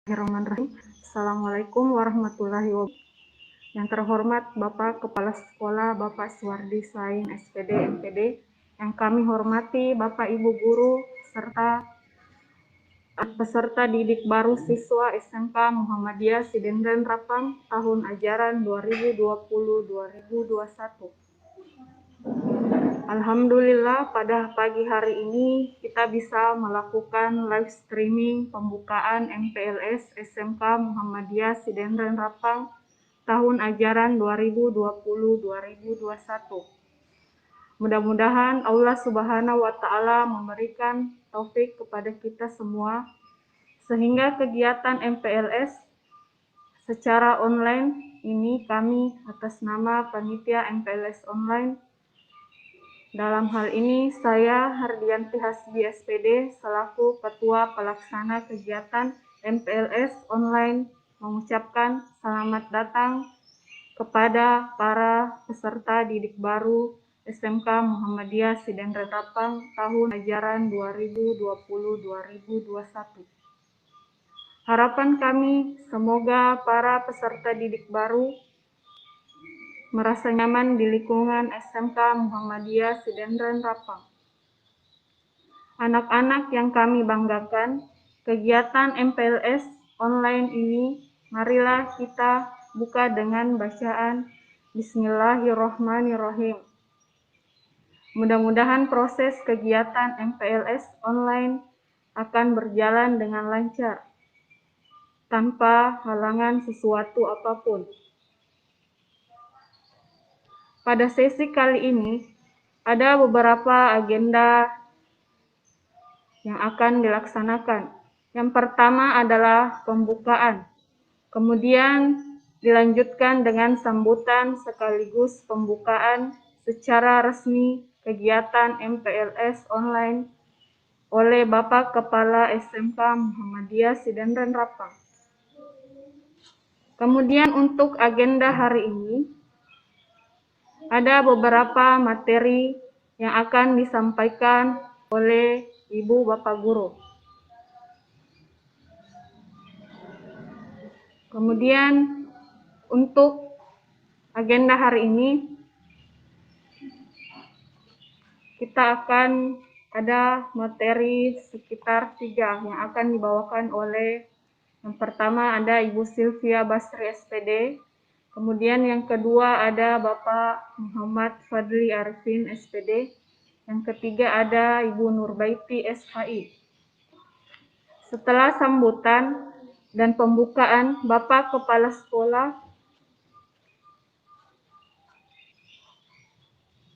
Bismillahirrahmanirrahim. Assalamualaikum warahmatullahi wabarakatuh. Yang terhormat Bapak Kepala Sekolah Bapak Suwardi Sain SPD MPD, yang kami hormati Bapak Ibu Guru serta peserta didik baru siswa SMK Muhammadiyah Sidendran Rapang tahun ajaran 2020-2021. Alhamdulillah pada pagi hari ini kita bisa melakukan live streaming pembukaan MPLS SMK Muhammadiyah Sidendran Rapang tahun ajaran 2020-2021. Mudah-mudahan Allah Subhanahu wa Ta'ala memberikan taufik kepada kita semua sehingga kegiatan MPLS secara online ini kami atas nama panitia MPLS online. Dalam hal ini saya Hardianti Hasbi SPD selaku Ketua Pelaksana Kegiatan MPLS online mengucapkan selamat datang kepada para peserta didik baru SMK Muhammadiyah Sidendran Rapang tahun ajaran 2020-2021. Harapan kami semoga para peserta didik baru merasa nyaman di lingkungan SMK Muhammadiyah Sidendran Rapang. Anak-anak yang kami banggakan, kegiatan MPLS online ini marilah kita buka dengan bacaan Bismillahirrohmanirrohim. Mudah-mudahan proses kegiatan MPLS online akan berjalan dengan lancar, tanpa halangan sesuatu apapun. Pada sesi kali ini, ada beberapa agenda yang akan dilaksanakan. Yang pertama adalah pembukaan, kemudian dilanjutkan dengan sambutan sekaligus pembukaan secara resmi kegiatan MPLS online oleh Bapak Kepala SMK Muhammadiyah Sidendran Rapang. Kemudian untuk agenda hari ini, ada beberapa materi yang akan disampaikan oleh Ibu Bapak Guru. Kemudian untuk agenda hari ini, kita akan ada materi sekitar 3 yang akan dibawakan oleh, yang pertama ada Ibu Sylvia Basri SPD, kemudian yang kedua ada Bapak Muhammad Fadli Arifin SPD, yang ketiga ada Ibu Nurbaiti SHI. Setelah sambutan dan pembukaan Bapak Kepala Sekolah,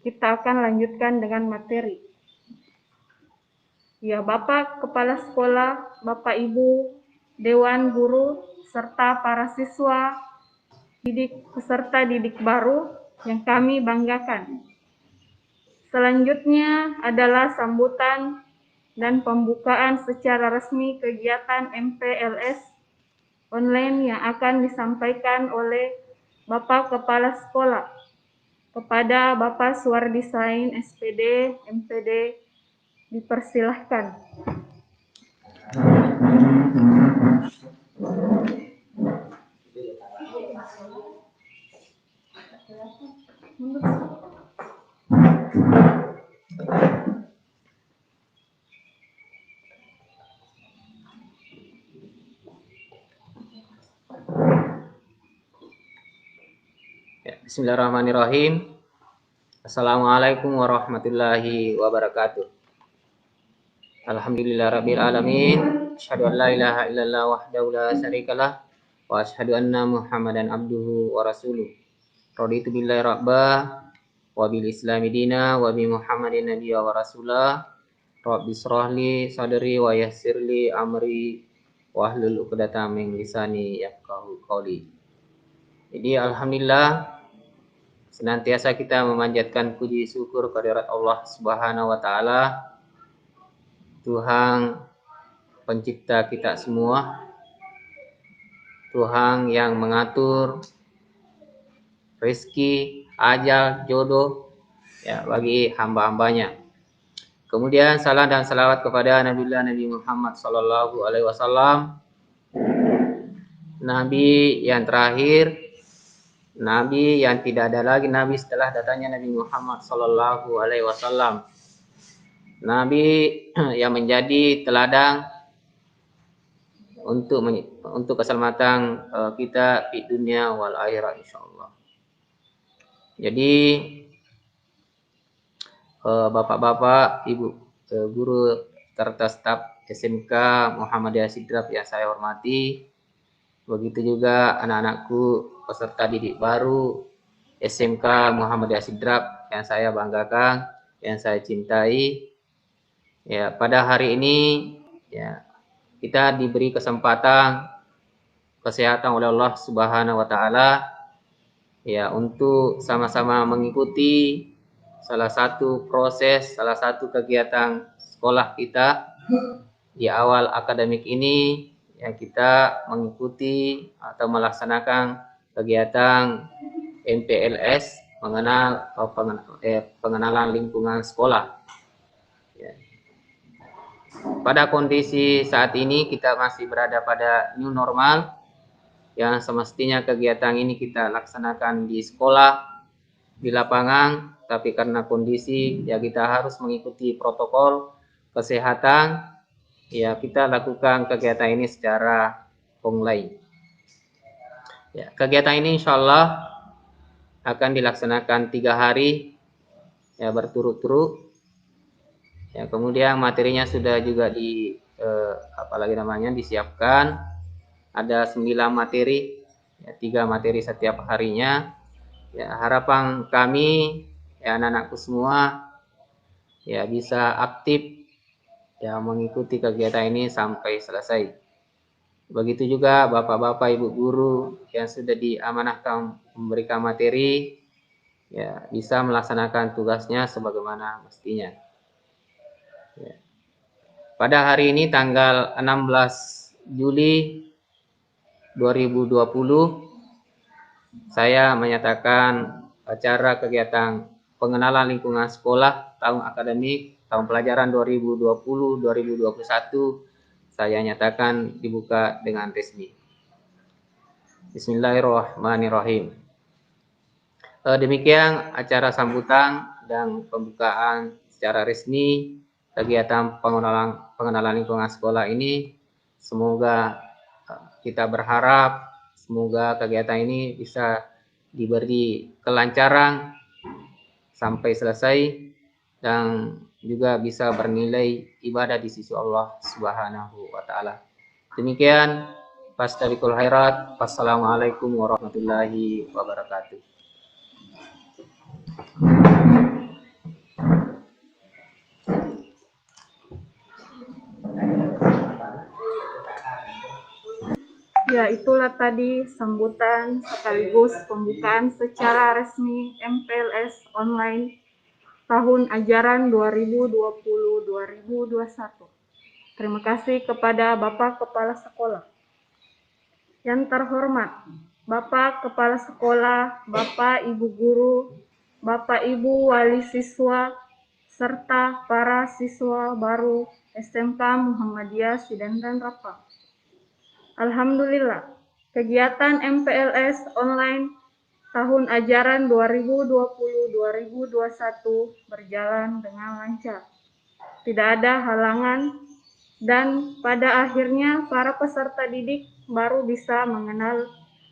kita akan lanjutkan dengan materi. Ya, Bapak Kepala Sekolah, Bapak Ibu, Dewan Guru, serta para siswa peserta didik baru yang kami banggakan. Selanjutnya adalah sambutan dan pembukaan secara resmi kegiatan MPLS online yang akan disampaikan oleh Bapak Kepala Sekolah kepada Bapak Suwardi Sain SPD MPD. Dipersilahkan. Bismillahirrahmanirrahim. Assalamualaikum warahmatullahi wabarakatuh. Alhamdulillahirabbil alamin. Asyhadu an la ilaha illallah wahdahu la syarikalah wa asyhadu anna Muhammadan abduhu wa rasuluh. Raditu billahi rabba wa bil islami dina wa bi Muhammadin nabiyya wa rasulah. Rabbi shrah li sadri wa yassir li amri wahlul 'uqdatam min lisani yafqahu qawli. Jadi alhamdulillah senantiasa kita memanjatkan puji syukur kehadirat Allah Subhanahu wa taala, Tuhan pencipta kita semua, Tuhan yang mengatur rezeki, ajal, jodoh ya bagi hamba-hambanya. Kemudian salam dan salawat kepada Nabi Muhammad sallallahu alaihi wasallam, nabi yang terakhir, nabi yang tidak ada lagi nabi setelah datangnya Nabi Muhammad sallallahu alaihi wasallam. Nabi yang menjadi teladan untuk keselamatan kita di dunia wal akhirat insyaallah. Jadi bapak-bapak, ibu guru serta staf SMK Muhammadiyah Sidrap yang saya hormati, begitu juga anak-anakku peserta didik baru SMK Muhammadiyah Sidrap yang saya banggakan, yang saya cintai. Ya, pada hari ini ya kita diberi kesempatan kesehatan oleh Allah Subhanahu wa taala ya untuk sama-sama mengikuti salah satu proses, salah satu kegiatan sekolah kita di awal akademik ini yang kita mengikuti atau melaksanakan kegiatan MPLS pengenalan lingkungan sekolah. Ya. Pada kondisi saat ini kita masih berada pada new normal yang semestinya kegiatan ini kita laksanakan di sekolah, di lapangan, tapi karena kondisi ya kita harus mengikuti protokol kesehatan, ya kita lakukan kegiatan ini secara online. Ya, kegiatan ini insya Allah akan dilaksanakan 3 hari ya berturut-turut. Ya, kemudian materinya sudah juga disiapkan. Ada 9 materi, ya, 3 materi setiap harinya. Ya, harapan kami ya anak-anakku semua ya bisa aktif ya mengikuti kegiatan ini sampai selesai. Begitu juga bapak-bapak, ibu guru yang sudah diamanahkan memberikan materi ya bisa melaksanakan tugasnya sebagaimana mestinya. Ya. Pada hari ini tanggal 16 Juli 2020 saya menyatakan acara kegiatan pengenalan lingkungan sekolah tahun akademik tahun pelajaran 2020-2021 saya nyatakan dibuka dengan resmi. Bismillahirrahmanirrahim. Demikian acara sambutan dan pembukaan secara resmi kegiatan pengenalan lingkungan sekolah ini. Semoga kita berharap semoga kegiatan ini bisa diberi kelancaran sampai selesai dan juga bisa bernilai ibadah di sisi Allah Subhanahu wa taala. Demikian, fastabiqul khairat. Wassalamualaikum warahmatullahi wabarakatuh. Ya, itulah tadi sambutan sekaligus pembukaan secara resmi MPLS online tahun ajaran 2020-2021. Terima kasih kepada Bapak Kepala Sekolah. Yang terhormat, Bapak Kepala Sekolah, Bapak Ibu Guru, Bapak Ibu Wali Siswa, serta para siswa baru SMK Muhammadiyah Sidandran Rapang. Alhamdulillah, kegiatan MPLS online tahun ajaran 2020-2021 berjalan dengan lancar. Tidak ada halangan dan pada akhirnya para peserta didik baru bisa mengenal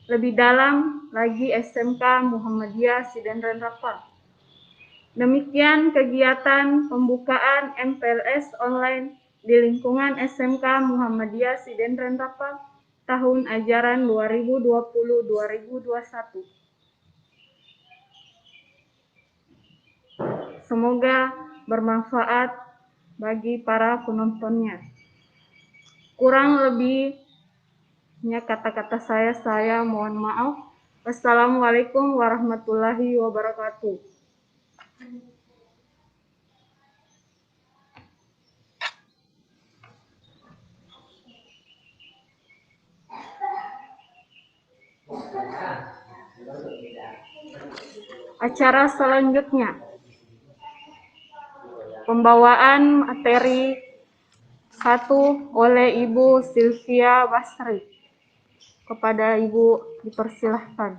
lebih dalam lagi SMK Muhammadiyah Sidandran Rapang. Demikian kegiatan pembukaan MPLS online di lingkungan SMK Muhammadiyah Sidandran Rapang tahun ajaran 2020-2021. Semoga bermanfaat bagi para penontonnya. Kurang lebihnya kata-kata saya mohon maaf. Wassalamualaikum warahmatullahi wabarakatuh. Acara selanjutnya, pembawaan materi 1 oleh Ibu Sylvia Basri. Kepada Ibu dipersilahkan.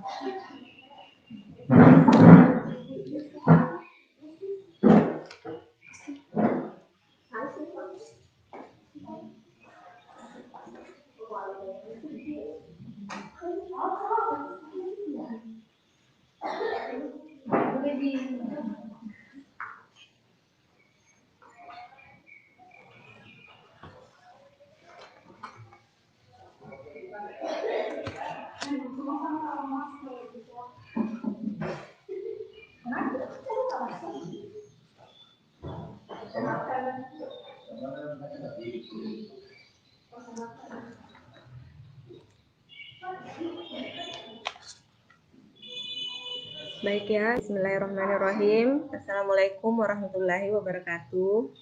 Baik ya, bismillahirrahmanirrahim. Assalamualaikum warahmatullahi wabarakatuh.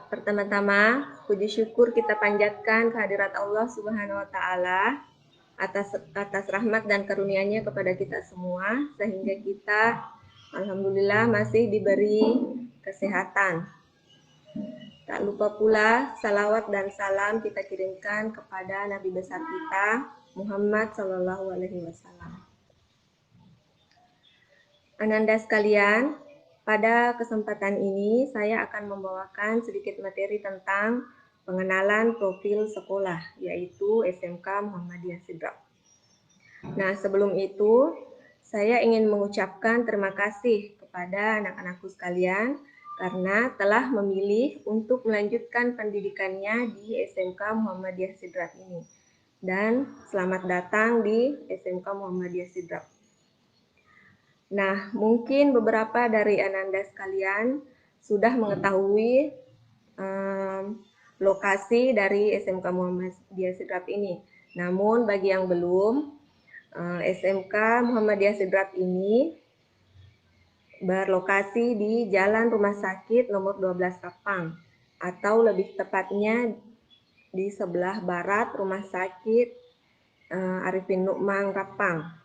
Pertama-tama, puji syukur kita panjatkan kehadirat Allah Subhanahu wa taala atas rahmat dan karunia-Nya kepada kita semua sehingga kita alhamdulillah masih diberi kesehatan. Tak lupa pula salawat dan salam kita kirimkan kepada Nabi besar kita Muhammad Sallallahu Alaihi Wasallam. Ananda sekalian, pada kesempatan ini saya akan membawakan sedikit materi tentang pengenalan profil sekolah, yaitu SMK Muhammadiyah Sidrap. Nah, sebelum itu, saya ingin mengucapkan terima kasih kepada anak-anakku sekalian karena telah memilih untuk melanjutkan pendidikannya di SMK Muhammadiyah Sidrap ini. Dan selamat datang di SMK Muhammadiyah Sidrap. Nah, mungkin beberapa dari Ananda sekalian sudah mengetahui lokasi dari SMK Muhammadiyah Sidrap ini. Namun bagi yang belum, SMK Muhammadiyah Sidrap ini berlokasi di Jalan Rumah Sakit nomor 12 Rapang, atau lebih tepatnya di sebelah barat Rumah Sakit Arifin Nukmang Rapang.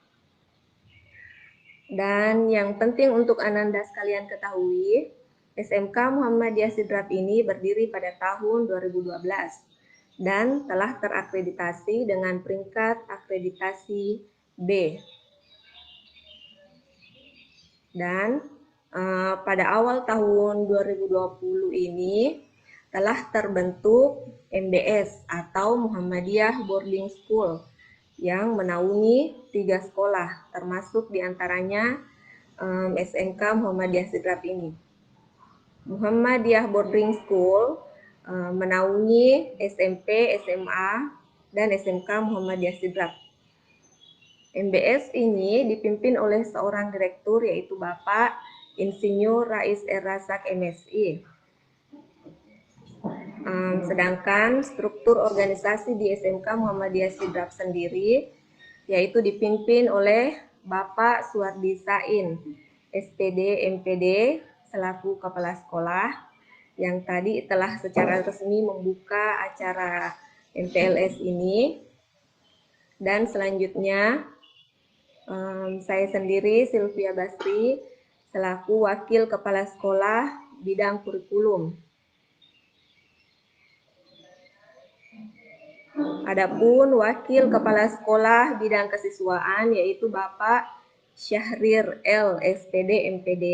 Dan yang penting untuk Ananda sekalian ketahui, SMK Muhammadiyah Sidrap ini berdiri pada tahun 2012 dan telah terakreditasi dengan peringkat akreditasi B. Dan pada awal tahun 2020 ini telah terbentuk MBS atau Muhammadiyah Boarding School yang menaungi 3 sekolah, termasuk diantaranya SMK Muhammadiyah Sidrap ini. Muhammadiyah Boarding School menaungi SMP, SMA, dan SMK Muhammadiyah Sidrap. MBS ini dipimpin oleh seorang direktur, yaitu Bapak Insinyur Rais Rasak MSI. Sedangkan struktur organisasi di SMK Muhammadiyah Sidrap sendiri yaitu dipimpin oleh Bapak Suwardi Sain, SPD MPD selaku kepala sekolah yang tadi telah secara resmi membuka acara MPLS ini. Dan selanjutnya saya sendiri Sylvia Basri selaku wakil kepala sekolah bidang kurikulum. Adapun wakil kepala sekolah bidang kesiswaan yaitu Bapak Syahrir L. SPD MPD,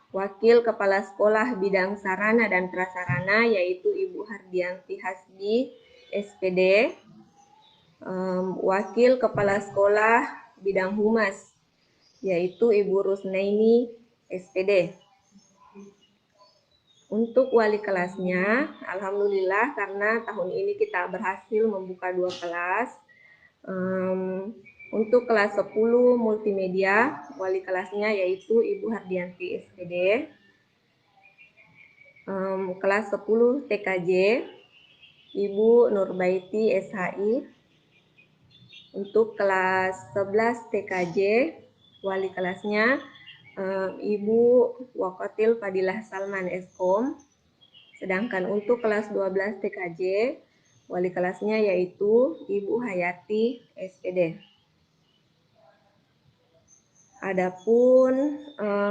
wakil kepala sekolah bidang sarana dan prasarana yaitu Ibu Hardianti Hasbi SPD, wakil kepala sekolah bidang humas yaitu Ibu Rusnaini SPD. Untuk wali kelasnya, alhamdulillah karena tahun ini kita berhasil membuka 2 kelas, Untuk kelas 10 multimedia, wali kelasnya yaitu Ibu Hardianti SPD. Kelas 10 TKJ, Ibu Nurbaiti SHI. Untuk kelas 11 TKJ, wali kelasnya Ibu Wakotil Fadilah Salman Eskom. Sedangkan untuk kelas 12 TKJ, wali kelasnya yaitu Ibu Hayati SPD. Adapun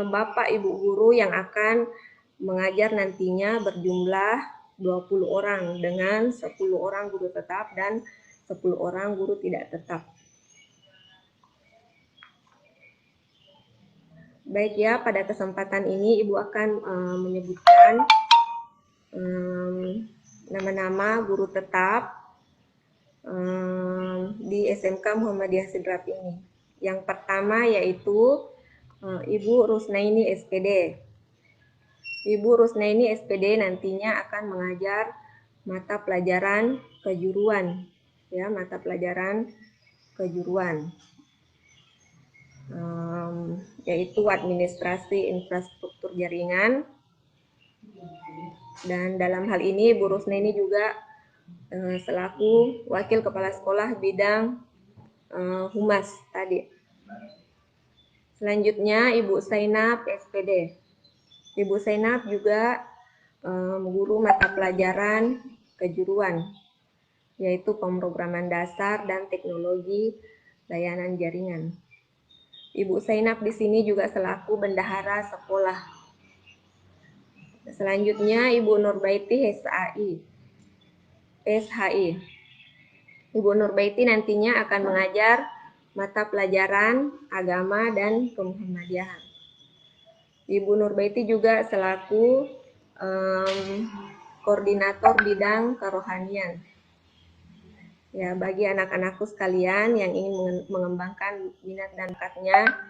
Bapak Ibu guru yang akan mengajar nantinya berjumlah 20 orang dengan 10 orang guru tetap dan 10 orang guru tidak tetap. Baik ya, pada kesempatan ini Ibu akan menyebutkan nama-nama guru tetap di SMK Muhammadiyah Sidrap ini. Yang pertama yaitu Ibu Rusnaini SPD. Ibu Rusnaini SPD nantinya akan mengajar mata pelajaran kejuruan, ya, mata pelajaran kejuruan, yaitu administrasi infrastruktur jaringan. Dan dalam hal ini Bu Rusnaini juga selaku wakil kepala sekolah bidang humas tadi. Selanjutnya Ibu Zainab SPD. Ibu Zainab juga guru mata pelajaran kejuruan, yaitu pemrograman dasar dan teknologi layanan jaringan. Ibu Zainab di sini juga selaku bendahara sekolah. Selanjutnya Ibu Nurbaiti SHI. Ibu Nurbaiti nantinya akan mengajar mata pelajaran agama dan kemuhammadiyahan. Ibu Nurbaiti juga selaku koordinator bidang kerohanian. Ya, bagi anak-anakku sekalian yang ingin mengembangkan minat dan bakatnya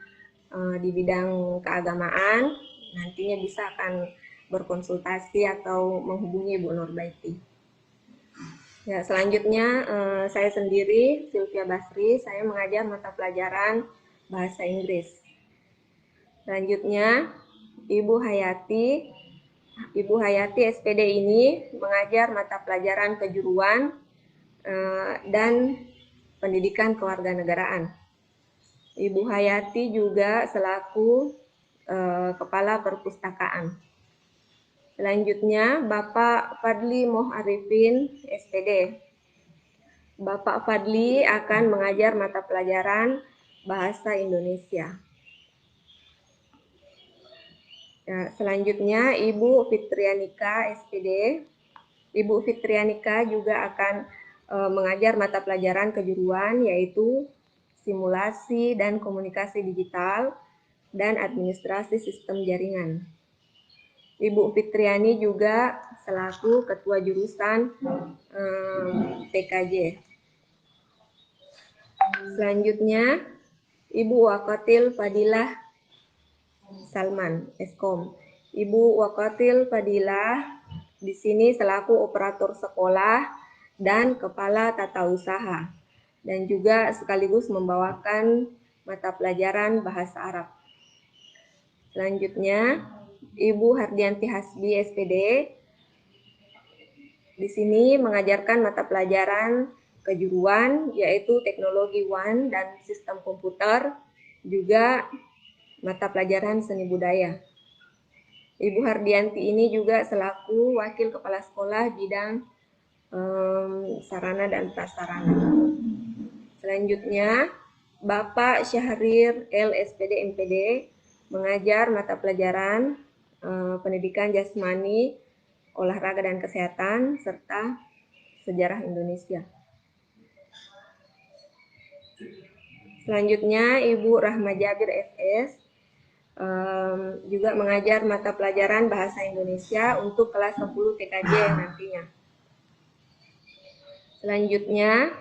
di bidang keagamaan, nantinya bisa akan berkonsultasi atau menghubungi Ibu Nurbaiti. Ya, selanjutnya saya sendiri, Sylvia Basri, saya mengajar mata pelajaran bahasa Inggris. Selanjutnya, Ibu Hayati SPD ini mengajar mata pelajaran kejuruan dan pendidikan kewarganegaraan. Ibu Hayati juga selaku kepala perpustakaan. Selanjutnya, Bapak Fadli Moharifin SPD. Bapak Fadli akan mengajar mata pelajaran bahasa Indonesia. Ya, selanjutnya, Ibu Fitrianika SPD. Ibu Fitrianika juga akan mengajar mata pelajaran kejuruan, yaitu simulasi dan komunikasi digital dan administrasi sistem jaringan. Ibu Fitriani juga selaku ketua jurusan TKJ. Selanjutnya, Ibu Wakotil Fadilah Salman Eskom. Ibu Wakotil Fadilah di sini selaku operator sekolah dan kepala tata usaha, dan juga sekaligus membawakan mata pelajaran bahasa Arab. Selanjutnya, Ibu Hardianti Hasbi SPD di sini mengajarkan mata pelajaran kejuruan, yaitu teknologi WAN dan sistem komputer, juga mata pelajaran seni budaya. Ibu Hardianti ini juga selaku wakil kepala sekolah bidang sarana dan prasarana. Selanjutnya, Bapak Syahrir L SPD MPD mengajar mata pelajaran pendidikan jasmani, olahraga dan kesehatan, serta sejarah Indonesia. Selanjutnya, Ibu Rahma Jabir FS juga mengajar mata pelajaran bahasa Indonesia untuk kelas 10 TKJ nantinya. Selanjutnya,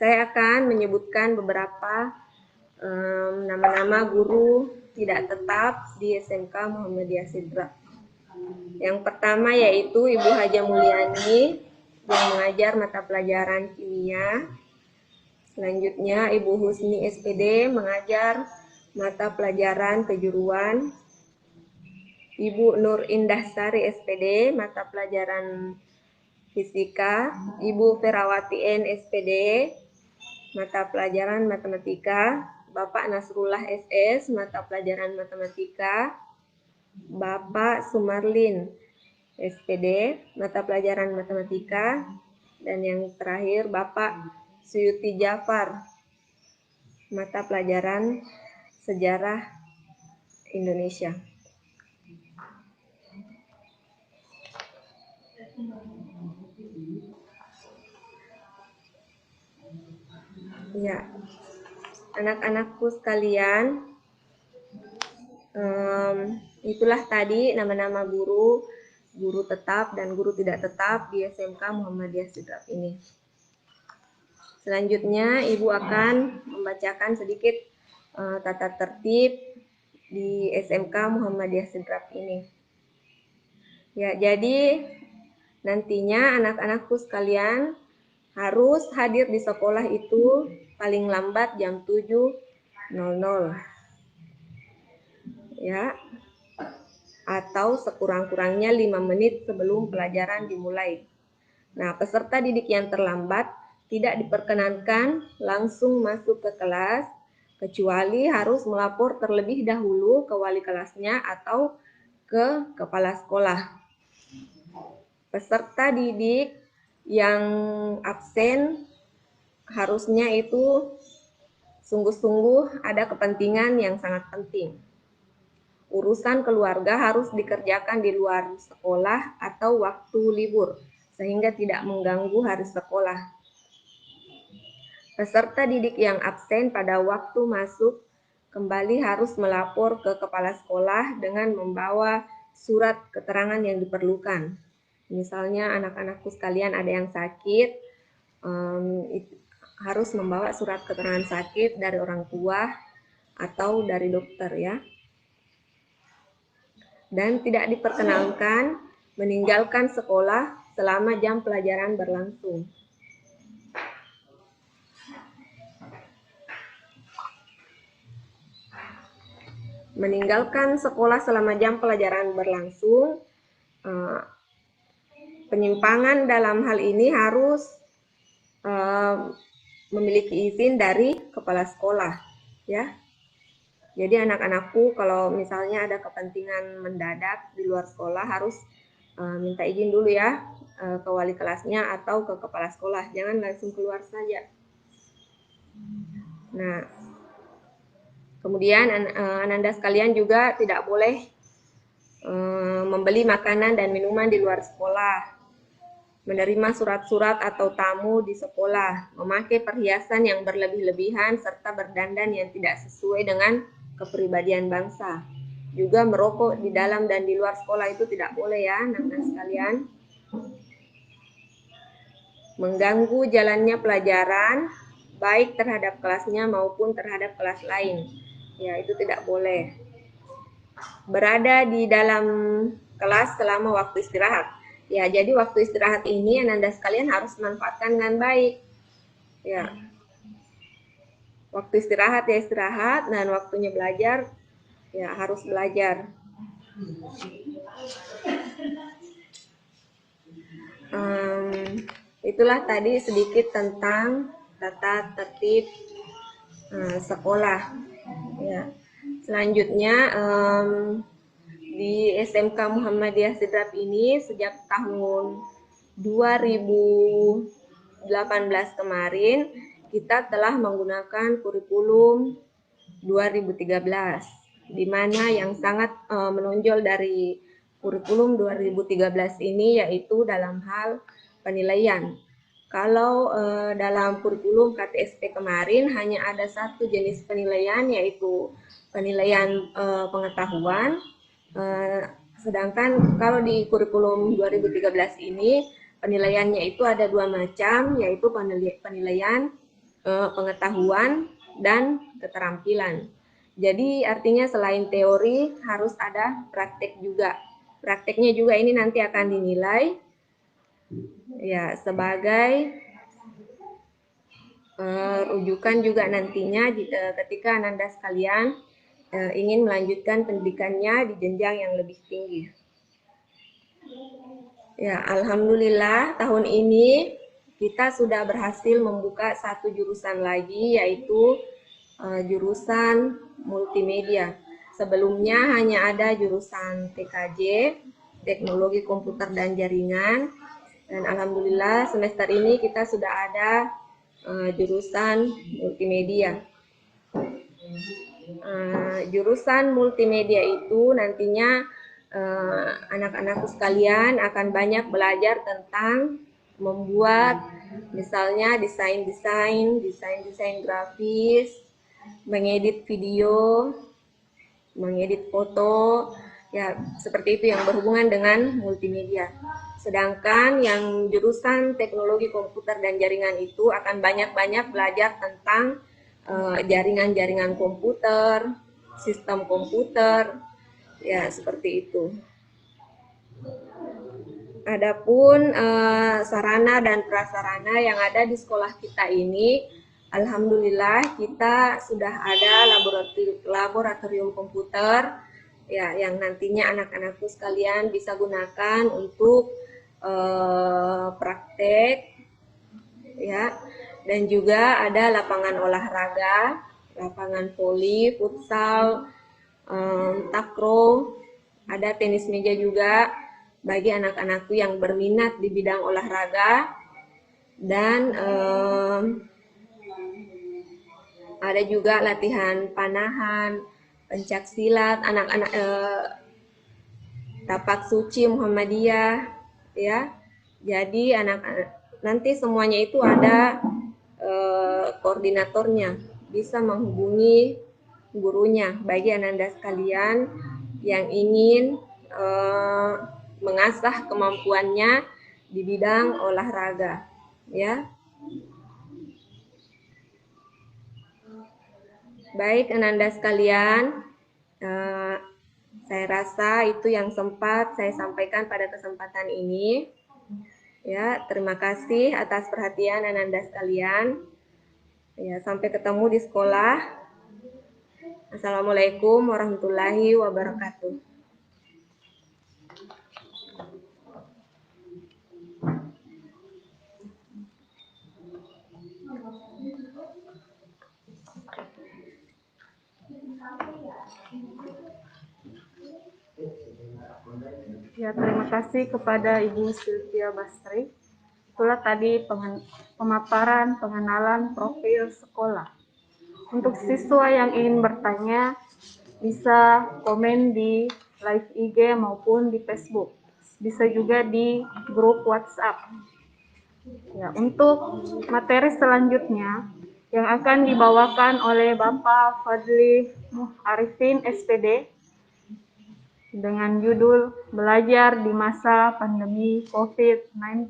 saya akan menyebutkan beberapa nama-nama guru tidak tetap di SMK Muhammadiyah Sidrap. Yang pertama yaitu Ibu Haja Mulyani yang mengajar mata pelajaran kimia. Selanjutnya Ibu Husni SPD mengajar mata pelajaran kejuruan. Ibu Nur Indah Sari SPD mata pelajaran fisika. Ibu Ferawati N SPD mata pelajaran matematika. Bapak Nasrullah SS mata pelajaran matematika. Bapak Sumarlin SPD mata pelajaran matematika. Dan yang terakhir Bapak Suyuti Jafar mata pelajaran sejarah Indonesia. Ya, anak-anakku sekalian, itulah tadi nama-nama guru tetap dan guru tidak tetap di SMK Muhammadiyah Sidrap ini. Selanjutnya Ibu akan membacakan sedikit tata tertib di SMK Muhammadiyah Sidrap ini. Ya, jadi nantinya anak-anakku sekalian harus hadir di sekolah itu paling lambat jam 7.00. Ya, atau sekurang-kurangnya 5 menit sebelum pelajaran dimulai. Nah, peserta didik yang terlambat tidak diperkenankan langsung masuk ke kelas, kecuali harus melapor terlebih dahulu ke wali kelasnya atau ke kepala sekolah. Peserta didik yang absen harusnya itu sungguh-sungguh ada kepentingan yang sangat penting. Urusan keluarga harus dikerjakan di luar sekolah atau waktu libur, sehingga tidak mengganggu hari sekolah. Peserta didik yang absen pada waktu masuk kembali harus melapor ke kepala sekolah dengan membawa surat keterangan yang diperlukan. Misalnya anak-anakku sekalian ada yang sakit, harus membawa surat keterangan sakit dari orang tua atau dari dokter ya. Dan tidak diperkenankan meninggalkan sekolah selama jam pelajaran berlangsung. Meninggalkan sekolah selama jam pelajaran berlangsung, penyimpangan dalam hal ini harus memiliki izin dari kepala sekolah ya. Jadi anak-anakku kalau misalnya ada kepentingan mendadak di luar sekolah harus minta izin dulu ya ke wali kelasnya atau ke kepala sekolah, jangan langsung keluar saja. Nah, kemudian Ananda sekalian juga tidak boleh membeli makanan dan minuman di luar sekolah, menerima surat-surat atau tamu di sekolah, memakai perhiasan yang berlebih-lebihan, serta berdandan yang tidak sesuai dengan kepribadian bangsa. Juga merokok di dalam dan di luar sekolah itu tidak boleh ya, anak-anak sekalian. Mengganggu jalannya pelajaran, baik terhadap kelasnya maupun terhadap kelas lain. Ya, itu tidak boleh. Berada di dalam kelas selama waktu istirahat. Ya, jadi waktu istirahat ini Ananda sekalian harus manfaatkan dengan baik. Ya. Waktu istirahat ya istirahat, dan waktunya belajar ya harus belajar. Itulah tadi sedikit tentang tata tertib sekolah. Ya. Selanjutnya di SMK Muhammadiyah Sidrap ini sejak tahun 2018 kemarin kita telah menggunakan kurikulum 2013, di mana yang sangat menonjol dari kurikulum 2013 ini yaitu dalam hal penilaian. Kalau dalam kurikulum KTSP kemarin hanya ada satu jenis penilaian yaitu penilaian pengetahuan, sedangkan kalau di kurikulum 2013 ini penilaiannya itu ada dua macam, yaitu penilaian pengetahuan dan keterampilan. Jadi artinya selain teori harus ada praktek juga. Prakteknya juga ini nanti akan dinilai Ya, sebagai rujukan juga nantinya ketika Ananda sekalian ingin melanjutkan pendidikannya di jenjang yang lebih tinggi. Ya, alhamdulillah tahun ini kita sudah berhasil membuka satu jurusan lagi, yaitu jurusan multimedia. Sebelumnya hanya ada jurusan TKJ, Teknologi Komputer dan Jaringan, dan alhamdulillah semester ini kita sudah ada jurusan multimedia. Jurusan multimedia itu nantinya anak-anakku sekalian akan banyak belajar tentang membuat misalnya desain grafis, mengedit video, mengedit foto, ya seperti itu yang berhubungan dengan multimedia. Sedangkan yang jurusan teknologi komputer dan jaringan itu akan banyak-banyak belajar tentang jaringan-jaringan komputer, sistem komputer, ya seperti itu. Adapun sarana dan prasarana yang ada di sekolah kita ini, alhamdulillah kita sudah ada laboratorium komputer, ya yang nantinya anak-anakku sekalian bisa gunakan untuk praktek, ya. Dan juga ada lapangan olahraga, lapangan voli, futsal, takraw, ada tenis meja juga bagi anak-anakku yang berminat di bidang olahraga, dan ada juga latihan panahan, pencak silat, anak-anak tapak suci Muhammadiyah, ya. Jadi anak-anak nanti semuanya itu ada koordinatornya, bisa menghubungi gurunya bagi Ananda sekalian yang ingin mengasah kemampuannya di bidang olahraga, ya. Baik Ananda sekalian, saya rasa itu yang sempat saya sampaikan pada kesempatan ini. Ya, terima kasih atas perhatian Ananda sekalian. Ya, sampai ketemu di sekolah. Assalamualaikum warahmatullahi wabarakatuh. Ya, terima kasih kepada Ibu Sylvia Basri. Itulah tadi pemaparan pengenalan profil sekolah. Untuk siswa yang ingin bertanya, bisa komen di live IG maupun di Facebook. Bisa juga di grup WhatsApp. Ya, untuk materi selanjutnya yang akan dibawakan oleh Bapak Fadli Arifin SPD dengan judul Belajar di Masa Pandemi COVID-19.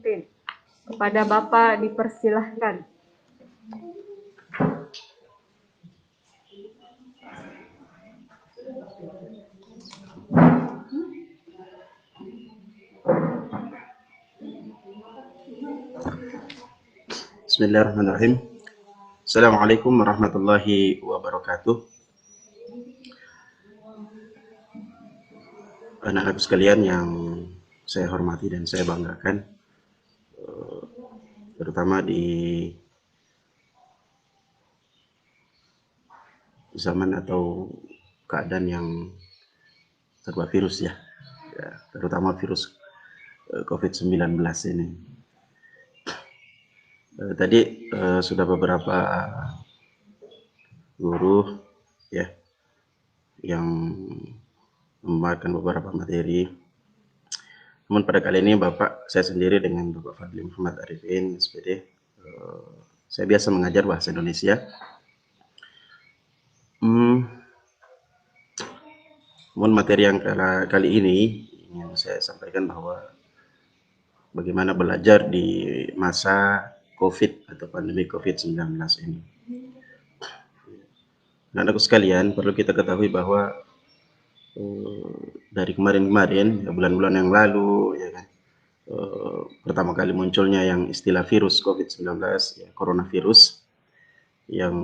Kepada Bapak dipersilahkan. Bismillahirrahmanirrahim. Assalamualaikum warahmatullahi wabarakatuh. Anak-anak sekalian yang saya hormati dan saya banggakan, terutama di zaman atau keadaan yang serba virus ya, terutama virus COVID-19 ini. Tadi sudah beberapa guru ya yang membawakan beberapa materi. Namun pada kali ini saya sendiri dengan Bapak Fadli Muhammad Arifin SPD, saya biasa mengajar bahasa Indonesia. Namun materi yang kali ini ingin saya sampaikan bahwa bagaimana belajar di masa COVID atau pandemi COVID-19 ini. Anak-anakku sekalian, perlu kita ketahui bahwa dari kemarin-kemarin, bulan-bulan yang lalu, ya kan, pertama kali munculnya yang istilah virus COVID-19, ya, coronavirus, yang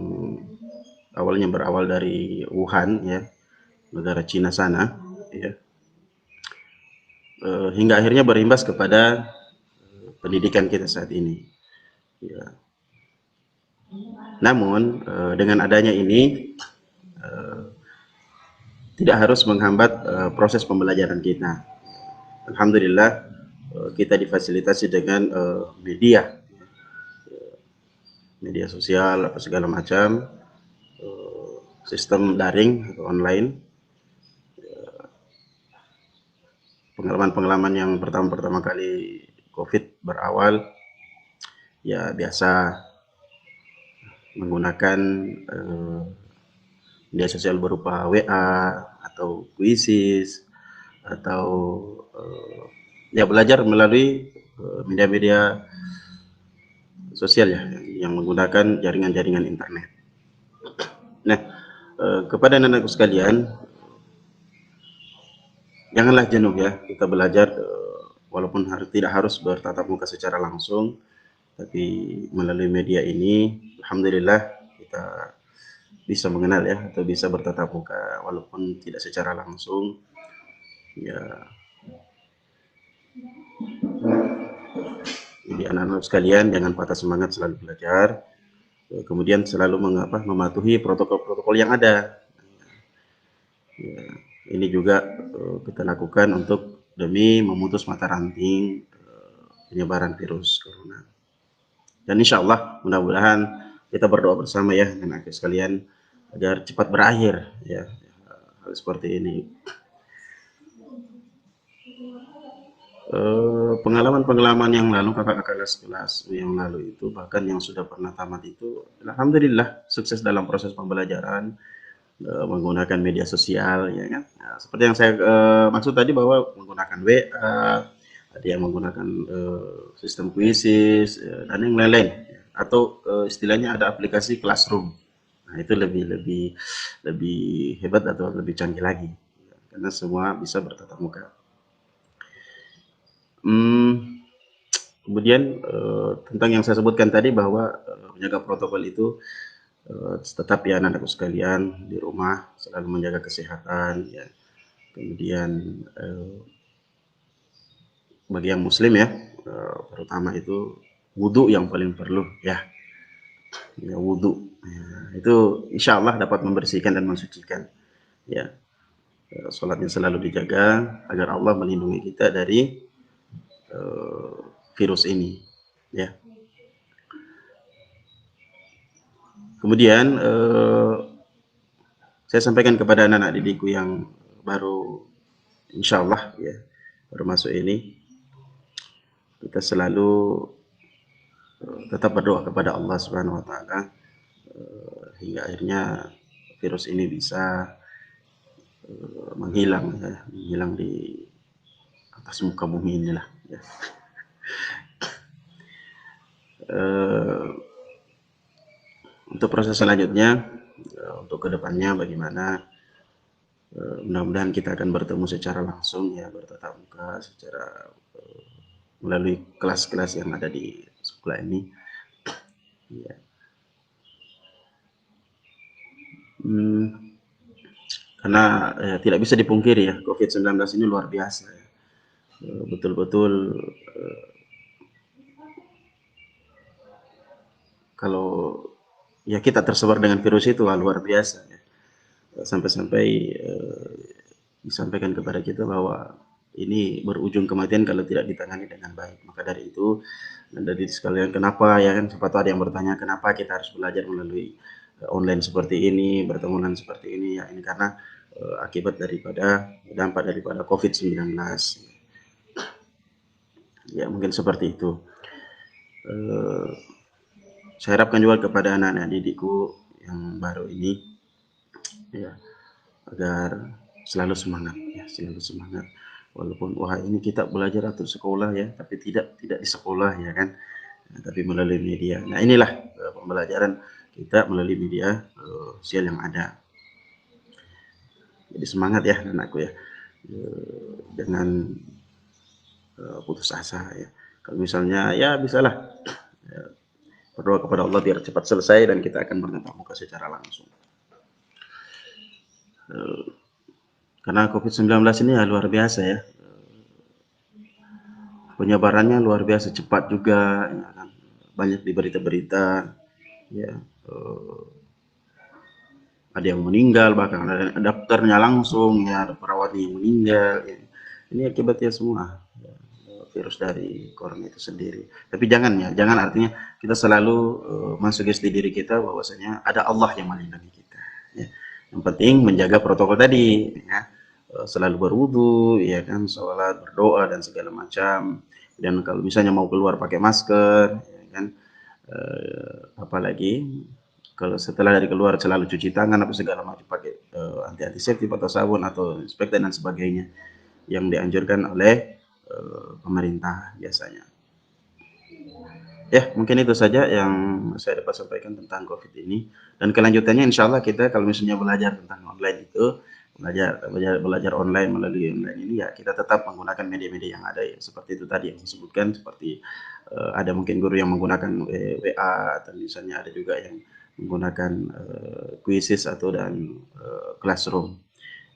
awalnya berawal dari Wuhan, ya, negara Cina sana, ya, hingga akhirnya berimbas kepada pendidikan kita saat ini. Ya. Namun dengan adanya ini tidak harus menghambat proses pembelajaran kita. Alhamdulillah kita difasilitasi dengan media sosial apa segala macam, sistem daring atau online. Pengalaman-pengalaman yang pertama kali COVID berawal, ya biasa menggunakan media sosial berupa WA atau Quizzes atau ya belajar melalui media-media sosial, ya, yang menggunakan jaringan-jaringan internet. Nah, kepada anak-anakku sekalian, janganlah jenuh, ya, kita belajar walaupun tidak harus bertatap muka secara langsung, tapi melalui media ini alhamdulillah kita bisa mengenal, ya, atau bisa bertatap muka walaupun tidak secara langsung, ya. Jadi anak-anak sekalian jangan patah semangat, selalu belajar, kemudian selalu mematuhi protokol-protokol yang ada. Ya, ini juga kita lakukan untuk demi memutus mata ranting penyebaran virus corona. Dan insya Allah mudah-mudahan kita berdoa bersama, ya, anak-anak sekalian, agar cepat berakhir, ya, hal seperti ini. Pengalaman-pengalaman yang lalu, kakak-kakak kelas yang lalu itu, bahkan yang sudah pernah tamat itu, alhamdulillah sukses dalam proses pembelajaran menggunakan media sosial, ya kan. Nah, seperti yang saya maksud tadi, bahwa menggunakan WA, ada yang menggunakan sistem Quizzes dan yang lain-lain, atau istilahnya ada aplikasi Classroom. Nah, itu lebih hebat atau lebih canggih lagi, karena semua bisa bertatap muka. Kemudian tentang yang saya sebutkan tadi, bahwa menjaga protokol itu tetap, ya, anak-anakku sekalian, di rumah selalu menjaga kesehatan, ya. Kemudian bagi yang muslim, ya, terutama itu wudhu yang paling perlu, ya, wudhu, ya, itu insya Allah dapat membersihkan dan mensucikan, ya. Sholatnya selalu dijaga agar Allah melindungi kita dari virus ini, ya. Kemudian saya sampaikan kepada anak-anak didikku yang baru insya Allah, ya, baru masuk ini, kita selalu tetap berdoa kepada Allah Subhanahu wa Ta'ala hingga akhirnya virus ini bisa menghilang, ya, menghilang di atas muka bumi inilah, ya. Untuk proses selanjutnya, untuk kedepannya bagaimana, mudah-mudahan kita akan bertemu secara langsung, ya, bertatap muka secara melalui kelas-kelas yang ada di sekolah ini, ya. Karena tidak bisa dipungkiri, ya, COVID-19 ini luar biasa, ya. Betul-betul kalau, ya, kita tersebar dengan virus itu luar biasa, ya. Sampai-sampai disampaikan kepada kita bahwa ini berujung kematian kalau tidak ditangani dengan baik. Maka dari itu, dan dari sekalian, kenapa, ya kan, siapa tahu ada yang bertanya kenapa kita harus belajar melalui online seperti ini, bertemuan seperti ini, ya, ini karena akibat daripada dampak daripada COVID-19, ya, mungkin seperti itu. Saya harapkan juga kepada anak-anak didikku yang baru ini, ya, agar selalu semangat, ya, selalu semangat, walaupun ini kita belajar atau sekolah, ya, tapi tidak di sekolah, ya kan, tapi melalui media. Nah, inilah pembelajaran kita melalui media sosial yang ada. Jadi semangat, ya, anakku, ya, jangan putus asa ya. Kalau misalnya ya bisalah berdoa kepada Allah biar cepat selesai dan kita akan bertatap muka secara langsung. Karena COVID-19 ini ya luar biasa ya. Penyebarannya luar biasa cepat juga, ya kan? Banyak di berita-berita, ya. Ada yang meninggal, bahkan ada dokternya langsung, ya, ada perawatnya yang meninggal. Ya. Ini akibatnya semua virus dari corona itu sendiri. Tapi jangan artinya kita selalu mensugesti diri kita bahwasanya ada Allah yang melindungi kita. Ya. Yang penting menjaga protokol tadi, ya. Selalu berwudu, ya kan, sholat, berdoa dan segala macam. Dan kalau misalnya mau keluar pakai masker, ya kan, apalagi kalau setelah dari keluar selalu cuci tangan atau segala macam pakai antiseptik atau sabun atau disinfektan dan sebagainya yang dianjurkan oleh pemerintah biasanya. Ya, mungkin itu saja yang saya dapat sampaikan tentang COVID ini. Dan kelanjutannya insya Allah kita kalau misalnya belajar tentang online itu, belajar online melalui online ini, ya kita tetap menggunakan media-media yang ada ya. Seperti itu tadi yang disebutkan, seperti ada mungkin guru yang menggunakan WA, atau misalnya ada juga yang menggunakan quizzes atau dan classroom.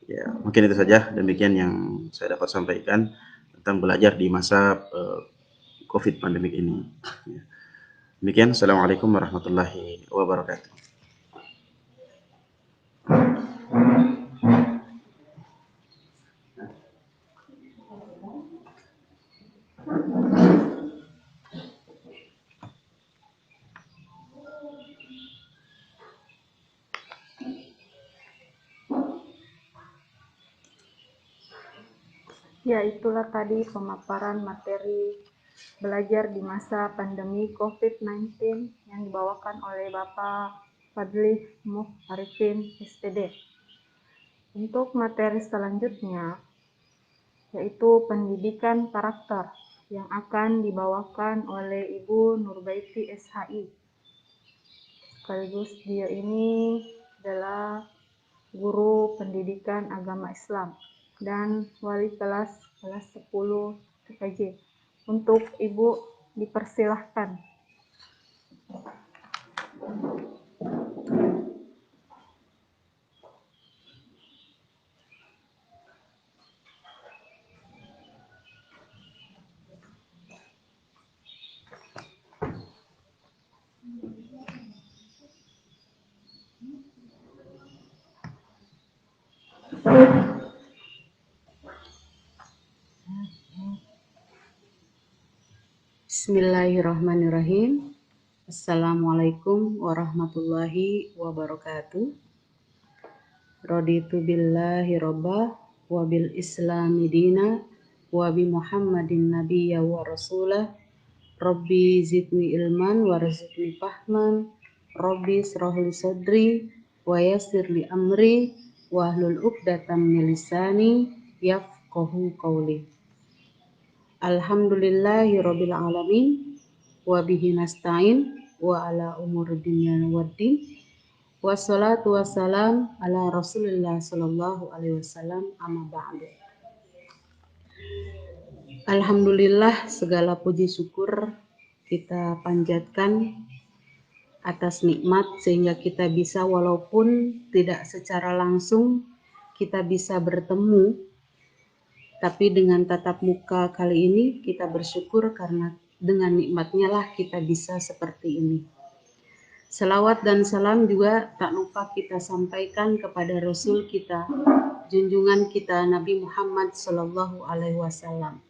Ya, mungkin itu saja, demikian yang saya dapat sampaikan tentang belajar di masa COVID pandemik ini. Ya. Demikian, Assalamualaikum warahmatullahi wabarakatuh. Ya, itulah tadi pemaparan materi belajar di masa pandemi COVID-19 yang dibawakan oleh Bapak Fadli Muh Arifin, SPD. Untuk materi selanjutnya, yaitu pendidikan karakter yang akan dibawakan oleh Ibu Nurbaiti SHI. Sekaligus dia ini adalah guru pendidikan agama Islam dan wali kelas 10 TKJ. Untuk Ibu dipersilahkan. Bismillahirrahmanirrahim. Assalamualaikum warahmatullahi wabarakatuh. Raditu billahi robba wa bil islami dina wa bi Muhammadin nabiyya wa rasulah. Rabbi zidni ilman warzuqni fahman. Rabbi shrahli sadri wa yassirli amri wa hlul 'uqdatam min lisani yafqahu qawli. Alhamdulillahi rabbil alamin wa bihi nasta'in wa ala umuri dunya waddin. Wassalatu wassalam ala Rasulillah sallallahu alaihi wasallam, amma ba'du. Alhamdulillah, segala puji syukur kita panjatkan atas nikmat sehingga kita bisa, walaupun tidak secara langsung kita bisa bertemu, tapi dengan tatap muka kali ini kita bersyukur karena dengan nikmatnya lah kita bisa seperti ini. Selawat dan salam juga tak lupa kita sampaikan kepada Rasul kita, junjungan kita Nabi Muhammad Sallallahu Alaihi Wasallam.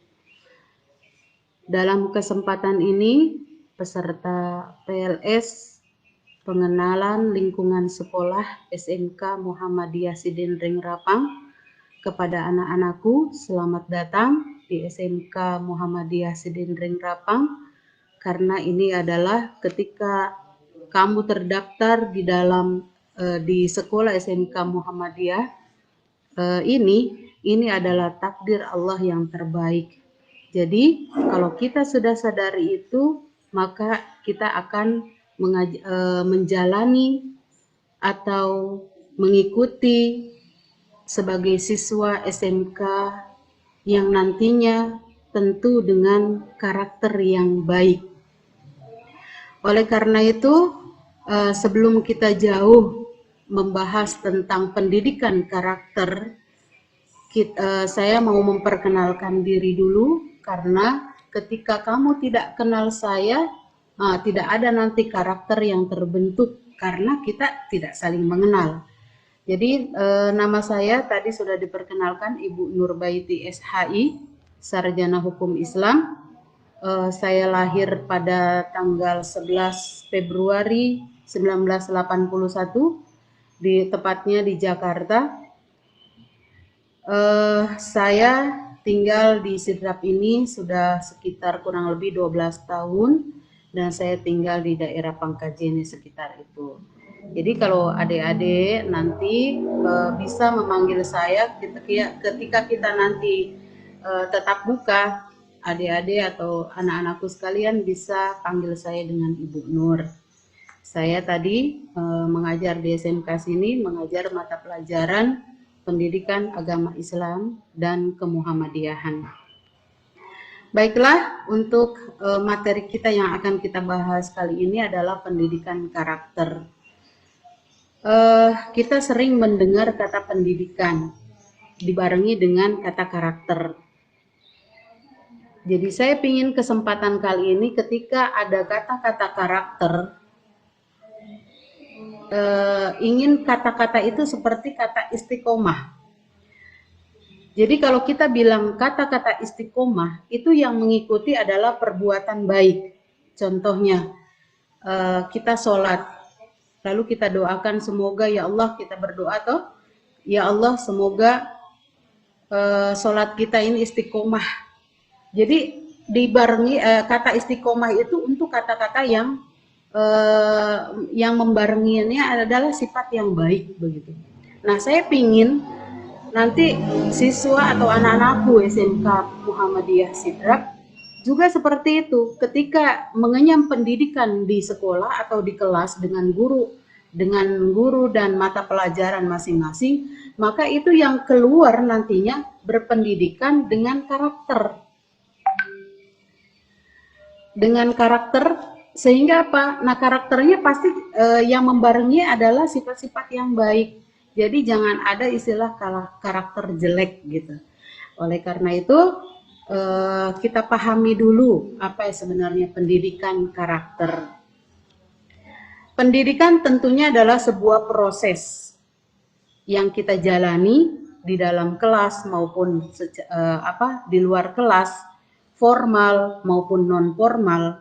Dalam kesempatan ini, peserta PLS pengenalan lingkungan sekolah SMK Muhammadiyah Sidin-Ring Rapang, kepada anak-anakku, selamat datang di SMK Muhammadiyah Sidin-Ring Rapang, karena ini adalah ketika kamu terdaftar di dalam di sekolah SMK Muhammadiyah ini adalah takdir Allah yang terbaik. Jadi kalau kita sudah sadari itu, maka kita akan menjalani atau mengikuti sebagai siswa SMK yang nantinya tentu dengan karakter yang baik. Oleh karena itu, sebelum kita jauh membahas tentang pendidikan karakter, saya mau memperkenalkan diri dulu, karena ketika kamu tidak kenal saya, tidak ada nanti karakter yang terbentuk karena kita tidak saling mengenal. Jadi nama saya tadi sudah diperkenalkan, Ibu Nurbaiti SHI, Sarjana Hukum Islam. Saya lahir pada tanggal 11 Februari 1981, tepatnya di Jakarta. Saya tinggal di Sidrap ini sudah sekitar kurang lebih 12 tahun, dan saya tinggal di daerah Pangkajene sekitar itu. Jadi kalau adik-adik nanti bisa memanggil saya ketika kita nanti tetap muka, adik-adik atau anak-anakku sekalian bisa panggil saya dengan Ibu Nur. Saya tadi mengajar di SMK sini, mengajar mata pelajaran pendidikan agama Islam dan kemuhammadiyahan. Baiklah, untuk materi kita yang akan kita bahas kali ini adalah pendidikan karakter. Kita sering mendengar kata pendidikan dibarengi dengan kata karakter. Jadi saya ingin kesempatan kali ini ketika ada kata-kata karakter, ingin kata-kata itu seperti kata istiqomah. Jadi kalau kita bilang kata-kata istiqomah, itu yang mengikuti adalah perbuatan baik. Contohnya, kita sholat, lalu kita doakan semoga, ya Allah, kita berdoa toh, ya Allah semoga sholat kita ini istiqomah. Jadi dibarengi kata istiqomah itu untuk kata-kata yang membarenginya adalah sifat yang baik begitu. Nah, saya pingin nanti siswa atau anak-anakku SMK Muhammadiyah Sidrap juga seperti itu. Ketika mengenyam pendidikan di sekolah atau di kelas dengan guru dan mata pelajaran masing-masing, maka itu yang keluar nantinya berpendidikan dengan karakter. Dengan karakter. Sehingga apa? Nah, karakternya pasti yang membarengi adalah sifat-sifat yang baik. Jadi jangan ada istilah karakter jelek gitu. Oleh karena itu kita pahami dulu apa sebenarnya pendidikan karakter. Pendidikan tentunya adalah sebuah proses yang kita jalani di dalam kelas maupun di luar kelas, formal maupun non formal.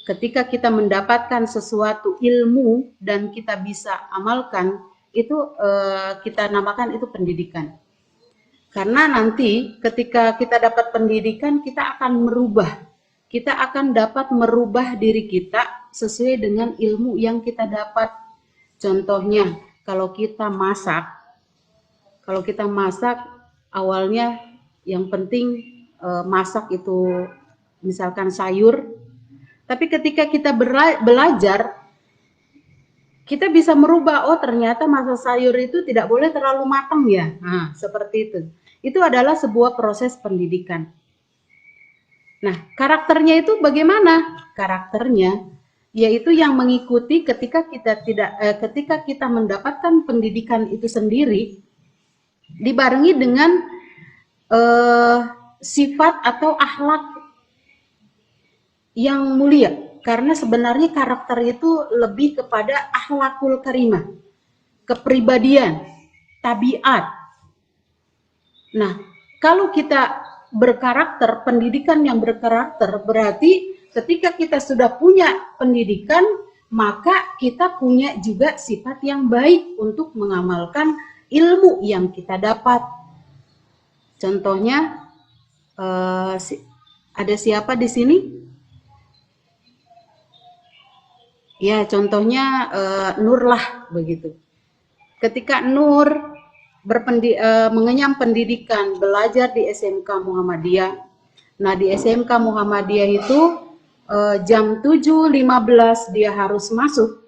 Ketika kita mendapatkan sesuatu ilmu dan kita bisa amalkan, itu kita namakan itu pendidikan. Karena nanti ketika kita dapat pendidikan, kita akan merubah. Kita akan dapat merubah diri kita sesuai dengan ilmu yang kita dapat. Contohnya, kalau kita masak awalnya yang penting masak itu misalkan sayur. Tapi ketika kita belajar, kita bisa merubah, oh ternyata masak sayur itu tidak boleh terlalu matang ya. Nah, seperti itu. Itu adalah sebuah proses pendidikan. Nah, karakternya itu bagaimana? Karakternya yaitu yang mengikuti ketika kita mendapatkan pendidikan itu sendiri dibarengi dengan sifat atau akhlak yang mulia, karena sebenarnya karakter itu lebih kepada akhlakul karimah, kepribadian, tabiat. Nah, kalau kita berkarakter, pendidikan yang berkarakter, berarti ketika kita sudah punya pendidikan, maka kita punya juga sifat yang baik untuk mengamalkan ilmu yang kita dapat. Contohnya, ada siapa di sini? Ya, contohnya Nur lah begitu. Ketika Nur mengenyam pendidikan, belajar di SMK Muhammadiyah. Nah, di SMK Muhammadiyah itu jam 7.15 dia harus masuk.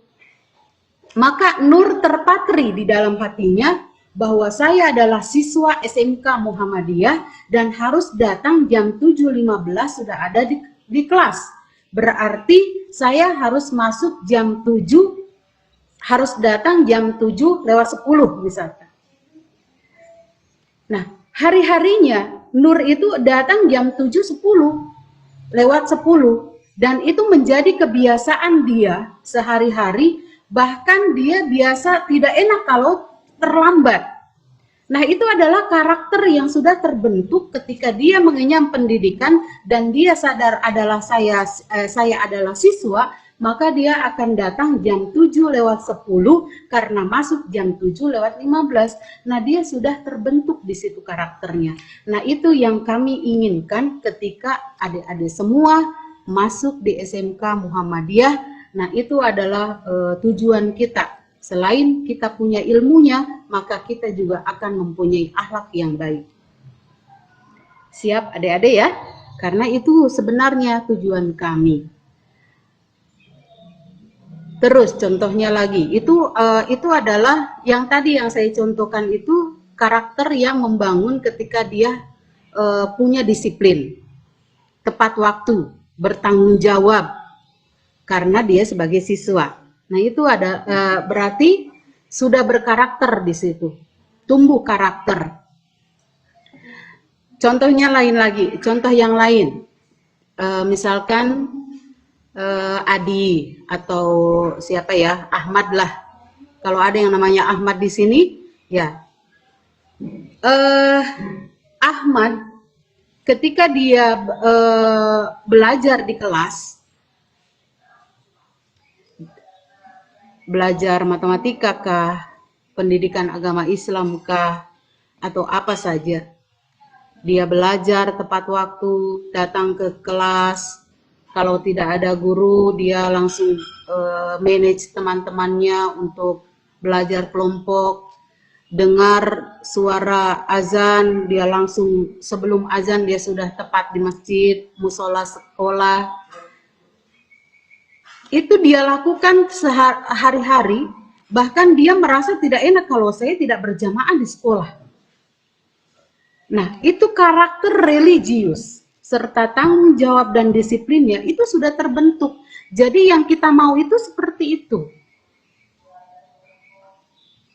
Maka Nur terpatri di dalam hatinya bahwa saya adalah siswa SMK Muhammadiyah dan harus datang jam 7.15 sudah ada di kelas. Berarti saya harus masuk jam 7, harus datang jam 7:10 misalkan. Nah, hari-harinya Nur itu datang jam 7:10 dan itu menjadi kebiasaan dia sehari-hari, bahkan dia biasa tidak enak kalau terlambat. Nah, itu adalah karakter yang sudah terbentuk ketika dia mengenyam pendidikan dan dia sadar adalah saya adalah siswa, maka dia akan datang jam 7:10 karena masuk jam 7:15. Nah, dia sudah terbentuk di situ karakternya. Nah, itu yang kami inginkan ketika adik-adik semua masuk di SMK Muhammadiyah. Nah, itu adalah tujuan kita. Selain kita punya ilmunya, maka kita juga akan mempunyai akhlak yang baik. Siap adik-adik ya? Karena itu sebenarnya tujuan kami. Terus contohnya lagi, itu adalah yang tadi yang saya contohkan itu karakter yang membangun ketika dia punya disiplin, tepat waktu, bertanggung jawab, karena dia sebagai siswa. Nah, itu ada berarti sudah berkarakter di situ, tumbuh karakter. Contohnya lain lagi, contoh yang lain, misalkan Adi atau siapa ya, Ahmad lah. Kalau ada yang namanya Ahmad di sini, ya. Ahmad ketika dia belajar di kelas, belajar matematika kah, pendidikan agama Islam kah, atau apa saja. Dia belajar tepat waktu, datang ke kelas. Kalau tidak ada guru, dia langsung manage teman-temannya untuk belajar kelompok. Dengar suara azan, dia langsung sebelum azan dia sudah tepat di masjid, musola sekolah. Itu dia lakukan sehari-hari, bahkan dia merasa tidak enak kalau saya tidak berjamaah di sekolah. Nah, itu karakter religius serta tanggung jawab dan disiplinnya itu sudah terbentuk. Jadi yang kita mau itu seperti itu.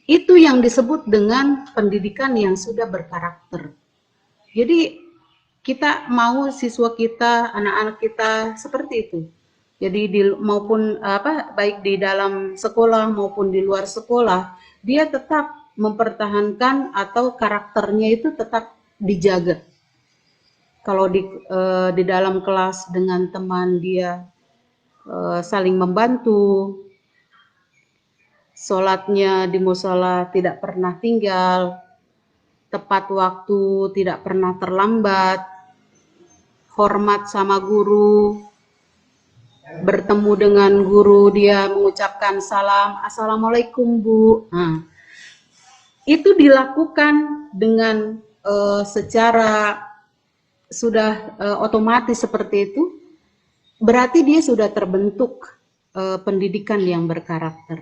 Itu yang disebut dengan pendidikan yang sudah berkarakter. Jadi kita mau siswa kita, anak-anak kita seperti itu. Jadi maupun baik di dalam sekolah maupun di luar sekolah, dia tetap mempertahankan atau karakternya itu tetap dijaga. Kalau di dalam kelas dengan teman dia saling membantu, sholatnya di musola tidak pernah tinggal, tepat waktu, tidak pernah terlambat, hormat sama guru. Bertemu dengan guru dia mengucapkan salam, assalamualaikum Bu. Nah, itu dilakukan dengan secara sudah otomatis seperti itu, berarti dia sudah terbentuk pendidikan yang berkarakter.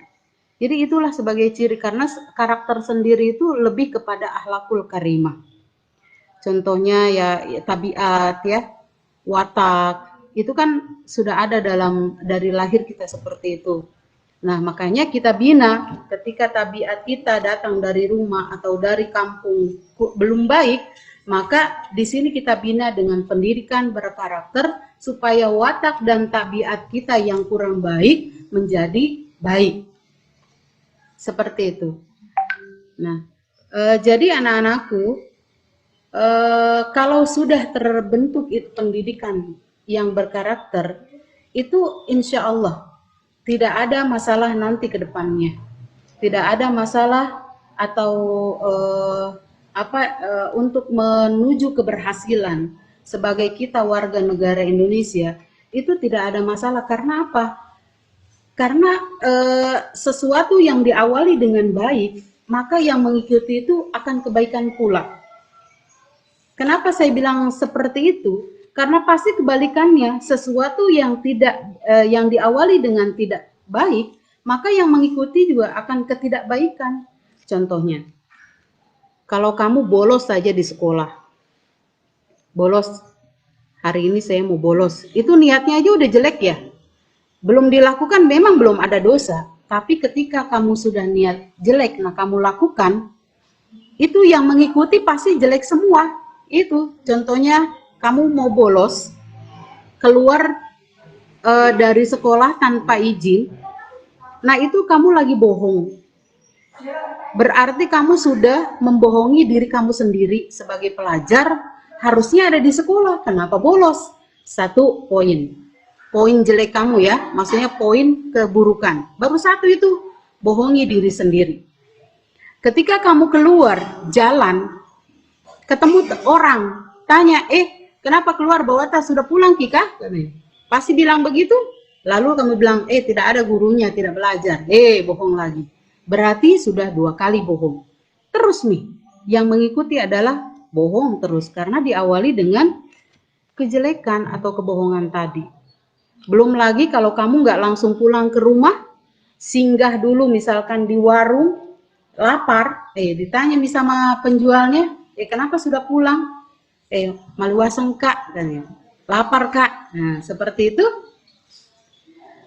Jadi itulah sebagai ciri, karena karakter sendiri itu lebih kepada akhlakul karimah. Contohnya ya tabiat ya, watak. Itu kan sudah ada dari lahir kita seperti itu. Nah, makanya kita bina ketika tabiat kita datang dari rumah atau dari kampung belum baik, maka di sini kita bina dengan pendidikan berkarakter supaya watak dan tabiat kita yang kurang baik menjadi baik. Seperti itu. Nah, jadi anak-anakku, kalau sudah terbentuk itu pendidikan yang berkarakter, itu insya Allah tidak ada masalah nanti ke depannya. Tidak ada masalah atau untuk menuju keberhasilan sebagai kita warga negara Indonesia, itu tidak ada masalah. Karena apa? Karena sesuatu yang diawali dengan baik, maka yang mengikuti itu akan kebaikan pula. Kenapa saya bilang seperti itu? Karena pasti kebalikannya, sesuatu yang yang diawali dengan tidak baik, maka yang mengikuti juga akan ketidakbaikan. Contohnya, Kalau kamu bolos saja di sekolah, bolos, hari ini saya mau bolos, itu niatnya aja udah jelek ya. Belum dilakukan memang belum ada dosa, tapi ketika kamu sudah niat jelek, nah kamu lakukan, itu yang mengikuti pasti jelek semua. Itu contohnya kamu mau bolos, keluar dari sekolah tanpa izin, nah itu kamu lagi bohong. Berarti kamu sudah membohongi diri kamu sendiri sebagai pelajar, harusnya ada di sekolah. Kenapa bolos? 1 poin. Poin jelek kamu ya, maksudnya poin keburukan. Baru 1 itu, bohongi diri sendiri. Ketika kamu keluar jalan, ketemu orang, tanya, kenapa keluar bawa tas, sudah pulang Kika? Pasti bilang begitu. Lalu kamu bilang, tidak ada gurunya, tidak belajar. Bohong lagi. Berarti sudah 2 kali bohong. Terus nih, yang mengikuti adalah bohong terus. Karena diawali dengan kejelekan atau kebohongan tadi. Belum lagi kalau kamu nggak langsung pulang ke rumah, singgah dulu misalkan di warung, lapar, ditanya nih sama penjualnya, kenapa sudah pulang? Maluaseng Kak, katanya. Lapar Kak. Nah, seperti itu.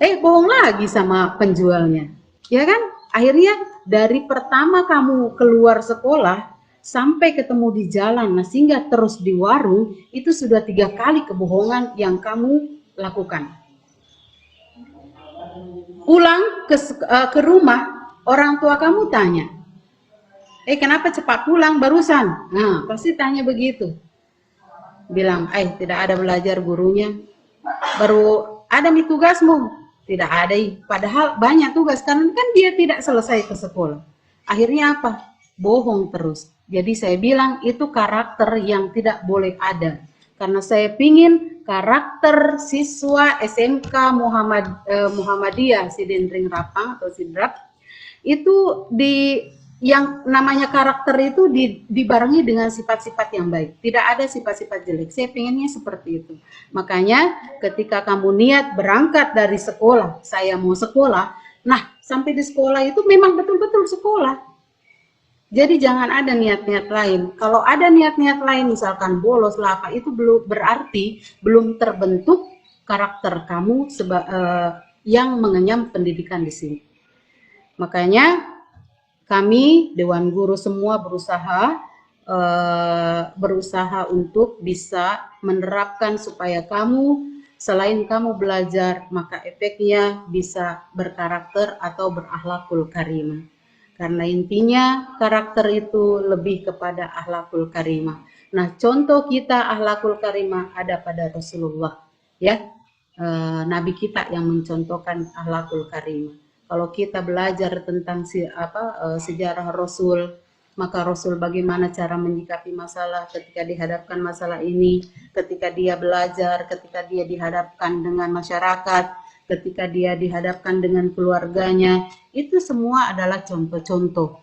Bohong lagi sama penjualnya. Ya kan? Akhirnya dari pertama kamu keluar sekolah sampai ketemu di jalan, nah sehingga terus di warung, itu sudah 3 kali kebohongan yang kamu lakukan. Pulang ke rumah, orang tua kamu tanya, kenapa cepat pulang barusan? Nah, pasti tanya begitu. Bilang, tidak ada belajar gurunya. Baru ada nih tugasmu. Tidak ada, padahal banyak tugas karena kan dia tidak selesai ke sekolah. Akhirnya apa? Bohong terus. Jadi saya bilang itu karakter yang tidak boleh ada. Karena saya pingin karakter siswa SMK Muhammadiyah Sidendring Rapang atau Sidrap itu yang namanya karakter itu dibarengi dengan sifat-sifat yang baik. Tidak ada sifat-sifat jelek. Saya pengennya seperti itu. Makanya ketika kamu niat berangkat dari sekolah, saya mau sekolah, nah sampai di sekolah itu memang betul-betul sekolah. Jadi jangan ada niat-niat lain. Kalau ada niat-niat lain, misalkan bolos lah apa, itu berarti belum terbentuk karakter kamu yang mengenyam pendidikan di sini. Makanya kami Dewan Guru semua berusaha untuk bisa menerapkan supaya kamu selain kamu belajar, maka efeknya bisa berkarakter atau berakhlakul karimah. Karena intinya karakter itu lebih kepada akhlakul karimah. Nah, contoh kita akhlakul karimah ada pada Rasulullah, ya, Nabi kita yang mencontohkan akhlakul karimah. Kalau kita belajar tentang sejarah Rasul, maka Rasul bagaimana cara menyikapi masalah ketika dihadapkan masalah ini, ketika dia belajar, ketika dia dihadapkan dengan masyarakat, ketika dia dihadapkan dengan keluarganya, itu semua adalah contoh-contoh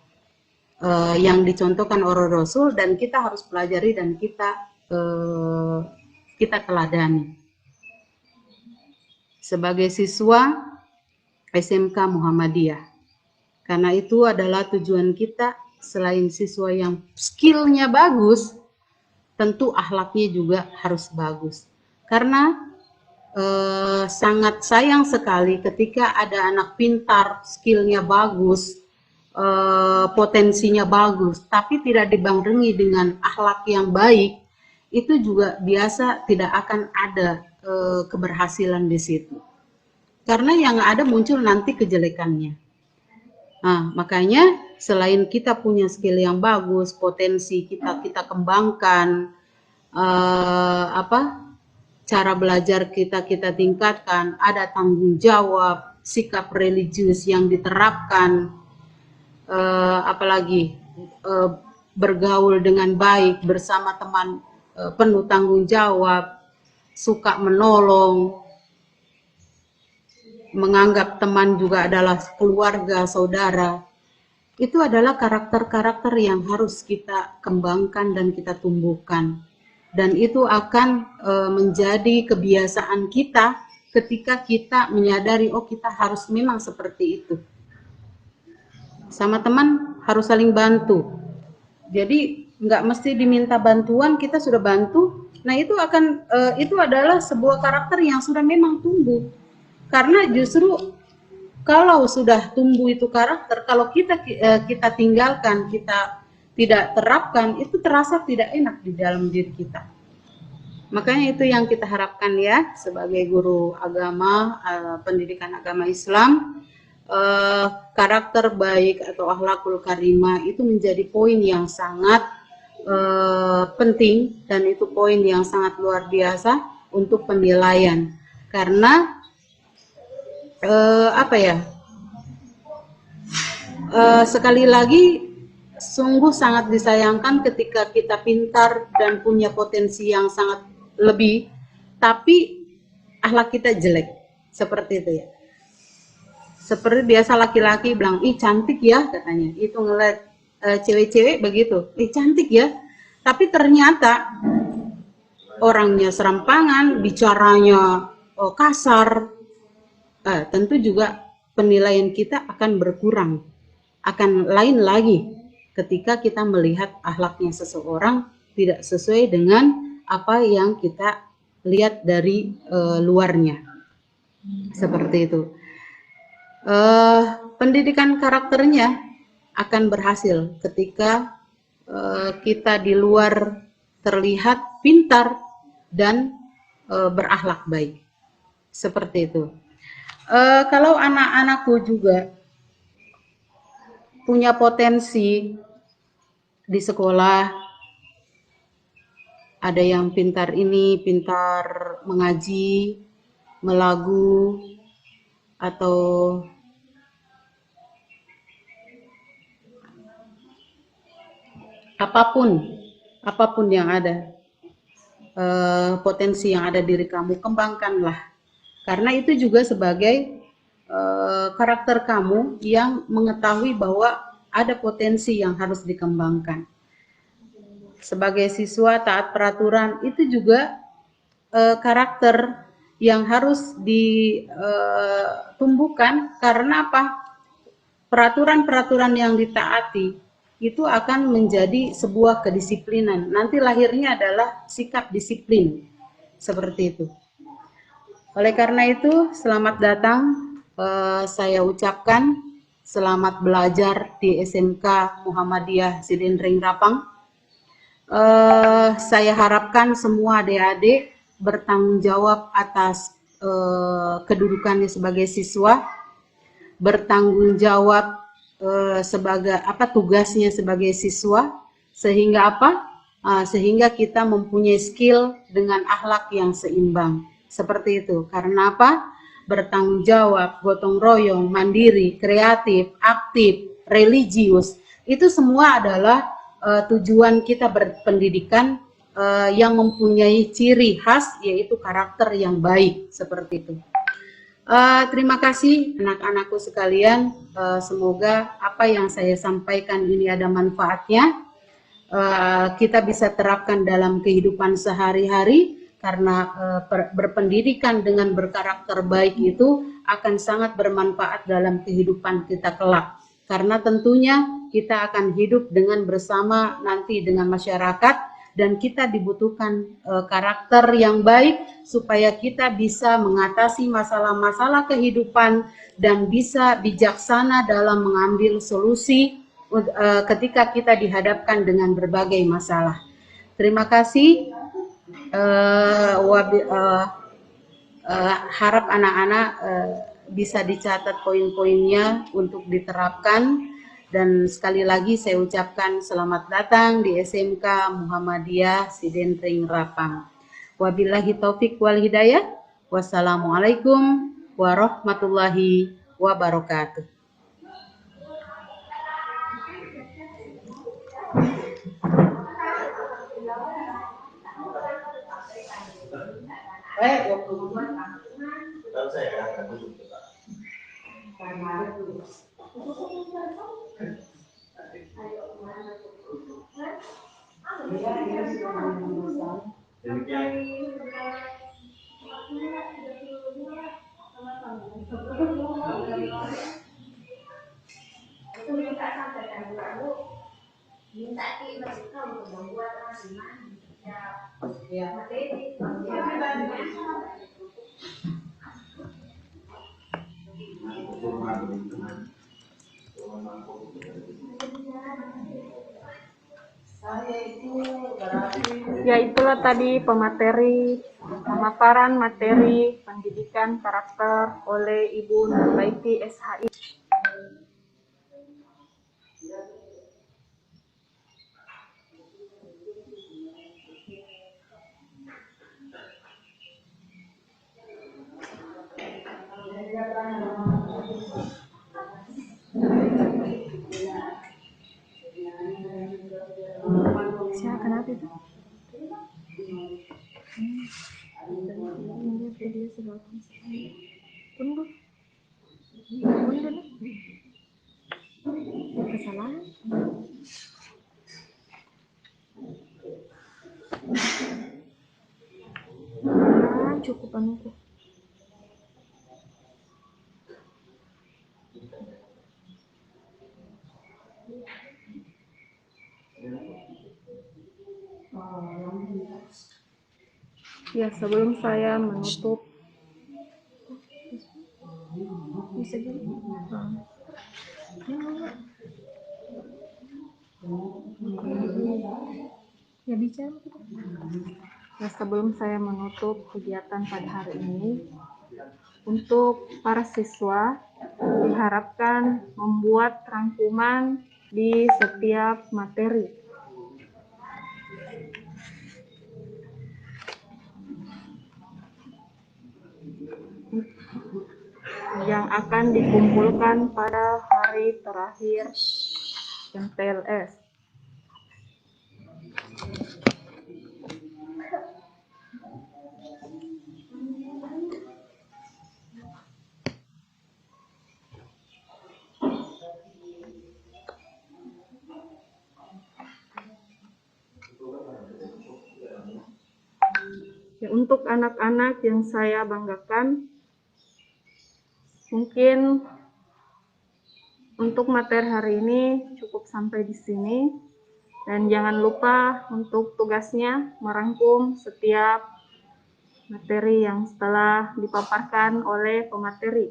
yang dicontohkan oleh Rasul dan kita harus pelajari dan kita teladani. Sebagai siswa SMK Muhammadiyah. Karena itu adalah tujuan kita, selain siswa yang skillnya bagus, tentu akhlaknya juga harus bagus. Karena sangat sayang sekali ketika ada anak pintar, skillnya bagus, potensinya bagus, tapi tidak dibarengi dengan akhlak yang baik, itu juga biasa tidak akan ada keberhasilan di situ. Karena yang ada muncul nanti kejelekannya. Nah, makanya selain kita punya skill yang bagus, potensi kita kembangkan, cara belajar kita tingkatkan, ada tanggung jawab, sikap religius yang diterapkan, apalagi bergaul dengan baik bersama teman, penuh tanggung jawab, suka menolong, menganggap teman juga adalah keluarga, saudara. Itu adalah karakter-karakter yang harus kita kembangkan dan kita tumbuhkan. Dan itu akan menjadi kebiasaan kita ketika kita menyadari, kita harus memang seperti itu. Sama teman harus saling bantu. Jadi nggak mesti diminta bantuan kita sudah bantu. Nah itu itu adalah sebuah karakter yang sudah memang tumbuh. Karena justru kalau sudah tumbuh itu karakter, kalau kita tinggalkan, kita tidak terapkan, itu terasa tidak enak di dalam diri kita. Makanya itu yang kita harapkan ya sebagai guru agama, pendidikan agama Islam, karakter baik atau akhlakul karimah itu menjadi poin yang sangat penting, dan itu poin yang sangat luar biasa untuk penilaian. Karena sekali lagi sungguh sangat disayangkan ketika kita pintar dan punya potensi yang sangat lebih, tapi akhlak kita jelek, seperti itu ya. Seperti biasa laki-laki bilang, ih cantik ya katanya, itu ngeliat cewek-cewek begitu, ih cantik ya, tapi ternyata orangnya serampangan, bicaranya kasar, tentu juga penilaian kita akan berkurang, akan lain lagi ketika kita melihat akhlaknya seseorang tidak sesuai dengan apa yang kita lihat dari luarnya, seperti itu. Pendidikan karakternya akan berhasil ketika kita di luar terlihat pintar dan berakhlak baik, seperti itu. Kalau anak-anakku juga punya potensi di sekolah, ada yang pintar ini, pintar mengaji, melagu, atau apapun yang ada, potensi yang ada diri kamu, kembangkanlah. Karena itu juga sebagai karakter kamu yang mengetahui bahwa ada potensi yang harus dikembangkan. Sebagai siswa taat peraturan itu juga karakter yang harus ditumbuhkan, karena apa? Peraturan-peraturan yang ditaati itu akan menjadi sebuah kedisiplinan. Nanti lahirnya adalah sikap disiplin, seperti itu. Oleh karena itu, selamat datang, saya ucapkan selamat belajar di SMK Muhammadiyah Sidendring Rapang. Saya harapkan semua adik-adik bertanggung jawab atas kedudukannya sebagai siswa, bertanggung jawab sebagai tugasnya sebagai siswa, sehingga sehingga kita mempunyai skill dengan akhlak yang seimbang, seperti itu. Karena apa? Bertanggung jawab, gotong royong, mandiri, kreatif, aktif, religius, itu semua adalah tujuan kita berpendidikan yang mempunyai ciri khas, yaitu karakter yang baik, seperti itu. Terima kasih anak-anakku sekalian, semoga apa yang saya sampaikan ini ada manfaatnya, kita bisa terapkan dalam kehidupan sehari-hari, karena berpendidikan dengan berkarakter baik itu akan sangat bermanfaat dalam kehidupan kita kelak. Karena tentunya kita akan hidup dengan bersama nanti dengan masyarakat, dan kita dibutuhkan karakter yang baik supaya kita bisa mengatasi masalah-masalah kehidupan dan bisa bijaksana dalam mengambil solusi ketika kita dihadapkan dengan berbagai masalah. Terima kasih. Harap anak-anak bisa dicatat poin-poinnya untuk diterapkan, dan sekali lagi saya ucapkan selamat datang di SMK Muhammadiyah Sidendring Rapang. Wabillahi taufik wal hidayah. Wassalamualaikum warahmatullahi wabarakatuh. Ya, itulah tadi pemaparan materi pendidikan karakter oleh Ibu Nurbaiti SHI. Kenapa itu? Tunggu. Kesalahan. Cukup anuku. Ya, sebelum saya menutup, bisa gini. Ya, bicara. Ya, sebelum saya menutup kegiatan pada hari ini, untuk para siswa diharapkan membuat rangkuman di setiap materi. Yang akan dikumpulkan pada hari terakhir MTLS. Ya, untuk anak-anak yang saya banggakan, mungkin untuk materi hari ini cukup sampai di sini. Dan jangan lupa untuk tugasnya merangkum setiap materi yang telah dipaparkan oleh pemateri.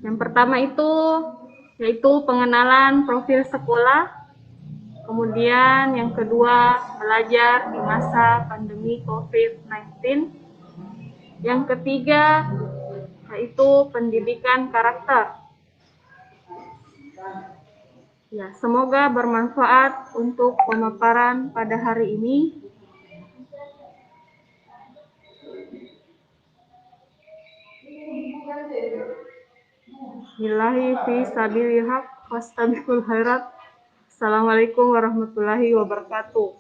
Yang pertama yaitu pengenalan profil sekolah. Kemudian yang kedua, belajar di masa pandemi COVID-19. Yang ketiga, yaitu pendidikan karakter. Ya, semoga bermanfaat untuk pemaparan pada hari ini. Billahi fi sabilil haq wastabiqul khairat. Assalamualaikum warahmatullahi wabarakatuh.